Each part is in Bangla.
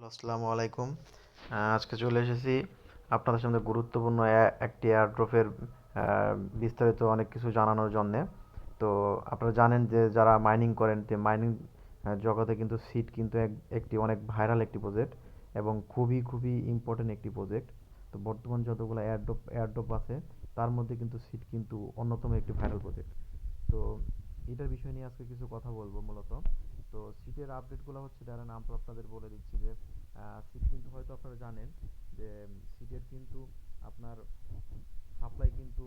আসসালামু আলাইকুম। আজকে চলে এসেছি আপনাদের সামনে গুরুত্বপূর্ণ একটি এয়ারড্রপের বিস্তারিত অনেক কিছু জানানোর জন্যে। তো আপনারা জানেন যে যারা মাইনিং করেন যে মাইনিং জগতে কিন্তু সিড কিন্তু একটি অনেক ভাইরাল একটি প্রজেক্ট এবং খুবই খুবই ইম্পর্টেন্ট একটি প্রজেক্ট। তো বর্তমান যতগুলো এয়ারড্রপ আছে তার মধ্যে কিন্তু সিড কিন্তু অন্যতম একটি ভাইরাল প্রজেক্ট। তো এটার বিষয় নিয়ে আজকে কিছু কথা বলবো মূলত। তো সিটের আপডেটগুলো হচ্ছে দাঁড়ান আমরা আপনাদের বলে দিচ্ছি যে সিট কিন্তু হয়তো আপনারা জানেন যে সিটের কিন্তু আপনার সাপ্লাই কিন্তু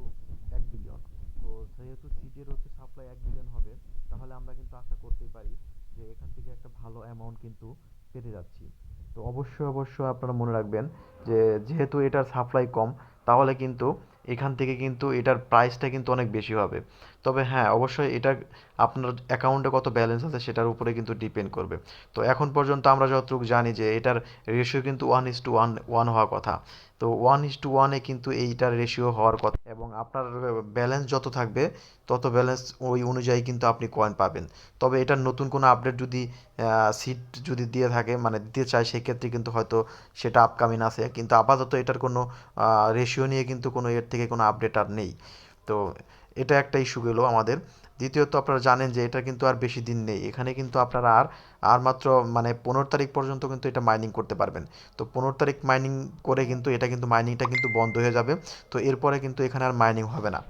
1 বিলিয়ন। তো যেহেতু সিটের হচ্ছে সাপ্লাই 1 বিলিয়ন হবে, তাহলে আমরা কিন্তু আশা করতেই পারি যে এখান থেকে একটা ভালো অ্যামাউন্ট কিন্তু পেতে যাচ্ছি। তো অবশ্যই অবশ্যই আপনারা মনে রাখবেন যে যেহেতু এটার সাপ্লাই কম, তাহলে কিন্তু এখান থেকে কিন্তু এটার প্রাইসটা কিন্তু অনেক বেশি হবে। তবে হ্যাঁ, অবশ্যই এটা আপনার অ্যাকাউন্টে কত ব্যালেন্স আছে সেটার উপরে কিন্তু ডিপেন্ড করবে। তো এখন পর্যন্ত আমরা যতটুকু জানি যে এটার রেশিও কিন্তু 1:1 হওয়ার কথা। তো 1:1 কিন্তু এইটার রেশিও হওয়ার কথা এবং আপনার ব্যালেন্স যত থাকবে তত ব্যালেন্স ওই অনুযায়ী কিন্তু আপনি কয়েন পাবেন। তবে এটার নতুন কোনো আপডেট যদি সিট যদি দিয়ে থাকে মানে দিতে চায়, সেক্ষেত্রে কিন্তু হয়তো সেটা আপকামিং আছে, কিন্তু আপাতত এটার কোনো রেশিও নিয়ে কিন্তু কোনো এর থেকে কোনো আপডেট আর নেই। তো এটা একটা ইস্যু গেল আমাদের। দ্বিতীয়ত আপনারা জানেন যে এটা কিন্তু আর বেশি দিন নেই, এখানে কিন্তু আপনারা আর আর মাত্র মানে 15 তারিখ পর্যন্ত কিন্তু এটা মাইনিং করতে পারবেন। তো 15 তারিখ মাইনিং করে কিন্তু এটা কিন্তু মাইনিংটা কিন্তু বন্ধ হয়ে যাবে। তো এরপরে কিন্তু এখানে আর মাইনিং হবে না।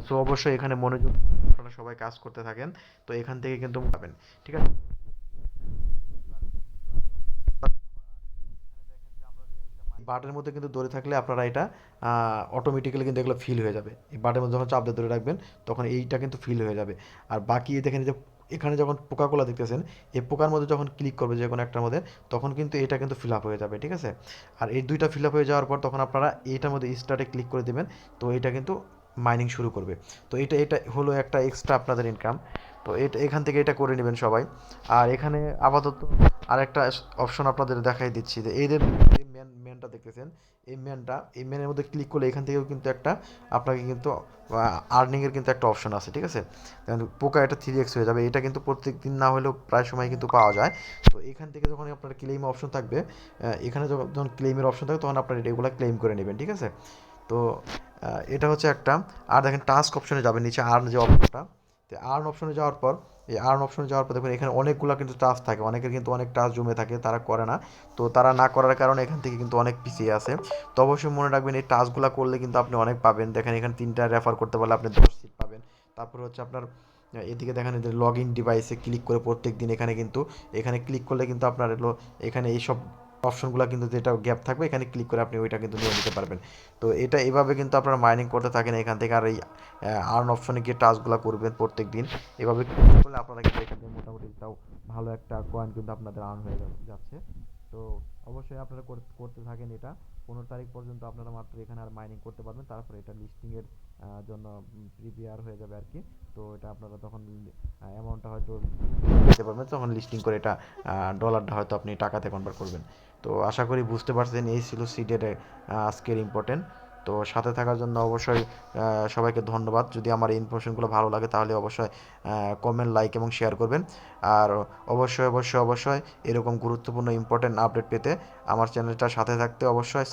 সো অবশ্যই এখানে মনোযোগ আপনারা সবাই কাজ করতে থাকেন। তো এখান থেকে কিন্তু পাবেন, ঠিক আছে। বাটের মধ্যে কিন্তু ধরে থাকলে আপনারা এটা অটোমেটিক্যালি কিন্তু এগুলো ফিল হয়ে যাবে। এই বাটের মধ্যে যখন চাপ দিয়ে ধরে রাখবেন তখন এইটা কিন্তু ফিল হয়ে যাবে। আর বাকি দেখেন যে এখানে যখন পোকাগুলো দেখতেছেন, এই পোকার মধ্যে যখন ক্লিক করবে যে কোনো একটার মধ্যে, তখন কিন্তু এটা কিন্তু ফিল আপ হয়ে যাবে, ঠিক আছে। আর এই দুইটা ফিল আপ হয়ে যাওয়ার পর তখন আপনারা এইটার মধ্যে স্টার্টে ক্লিক করে দেবেন। তো এটা কিন্তু মাইনিং শুরু করবে। তো এটা এটা হলো একটা এক্সট্রা আপনাদের ইনকাম। তো এটা এখান থেকে এটা করে নেবেন সবাই। আর এখানে আপাতত আরেকটা অপশন আপনাদের দেখাই দিচ্ছি যে এই যে ম্যানটা দেখতেছেন, এই ম্যানের মধ্যে ক্লিক করলে এখান থেকেও কিন্তু একটা আপনাকে কিন্তু আর্নিংয়ের কিন্তু একটা অপশন আছে, ঠিক আছে। পোকা এটা 3x হয়ে যাবে, এটা কিন্তু প্রত্যেক দিন না হলেও প্রায় সময় কিন্তু পাওয়া যায়। তো এখান থেকে যখন আপনার ক্লেম অপশন থাকবে, এখানে যখন ক্লেমের অপশন থাকবে তখন আপনার এগুলো ক্লেম করে নেবেন, ঠিক আছে। তো এটা হচ্ছে একটা। আর দেখেন টাস্ক অপশনে যাবেন নিচে আর্ন যে অপশনটা, তো আর্ন অপশনে যাওয়ার পর এই আর্ন অপশনে যাওয়ার পর দেখবেন এখানে অনেকগুলো কিন্তু টাস্ক থাকে, অনেকের কিন্তু অনেক টাস্ক জমে থাকে, তারা করে না। তো তারা না করার কারণে এখান থেকে কিন্তু অনেক পিছিয়ে আছে। তো অবশ্যই মনে রাখবেন এই টাস্কগুলো করলে কিন্তু আপনি অনেক পাবেন। দেখেন এখানে 3টা রেফার করতে পারলে আপনি 10 সিট পাবেন। তারপরে হচ্ছে আপনার এদিকে দেখেন এদের লগ ইন ডিভাইসে ক্লিক করে প্রত্যেক দিন এখানে কিন্তু এখানে ক্লিক করলে কিন্তু আপনার এলো এখানে এইসব অপশনগুলো কিন্তু যেটা গ্যাপ থাকবে এখানে ক্লিক করে আপনি ওইটা কিন্তু নিয়ে নিতে পারবেন। তো এটা এভাবে কিন্তু আপনারা মাইনিং করতে থাকেন এখান থেকে। আর এই আর্ন অপশনে গিয়ে টাস্কগুলো করবেন প্রত্যেক দিন। এভাবে করলে আপনারা কিন্তু এখান থেকে মোটামুটি তাও ভালো একটা কয়েন কিন্তু আপনাদের আর্ন হয়ে যাচ্ছে। তো অবশ্যই আপনারা করতে থাকেন এটা। 15 তারিখ পর্যন্ত আপনারা মাত্র এখানে আর মাইনিং করতে পারবেন, তারপরে এটা লিস্টিংয়ের জন্য প্রিপেয়ার হয়ে যাবে আর কি। তো এটা আপনারা তখন অ্যামাউন্টটা হয়তো দিতে পারবেন, তখন লিস্টিং করে এটা ডলারটা হয়তো আপনি টাকাতে কনভার্ট করবেন। তো আশা করি বুঝতে পারছেন, এই ছিল সিডের আজকের ইম্পর্টেন্ট। তো সাথে থাকার জন্য অবশ্যই সবাইকে ধন্যবাদ। যদি আমার এই ইনফরমেশনগুলো ভালো লাগে তাহলে অবশ্যই কমেন্ট, লাইক এবং শেয়ার করবেন। আর অবশ্যই অবশ্যই অবশ্যই এরকম গুরুত্বপূর্ণ ইম্পর্টেন্ট আপডেট পেতে আমার চ্যানেলটার সাথে থাকতে অবশ্যই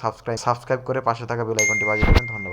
সাবস্ক্রাইব করে পাশে থাকা বেল আইকনটি বাজিয়ে দেবেন। ধন্যবাদ।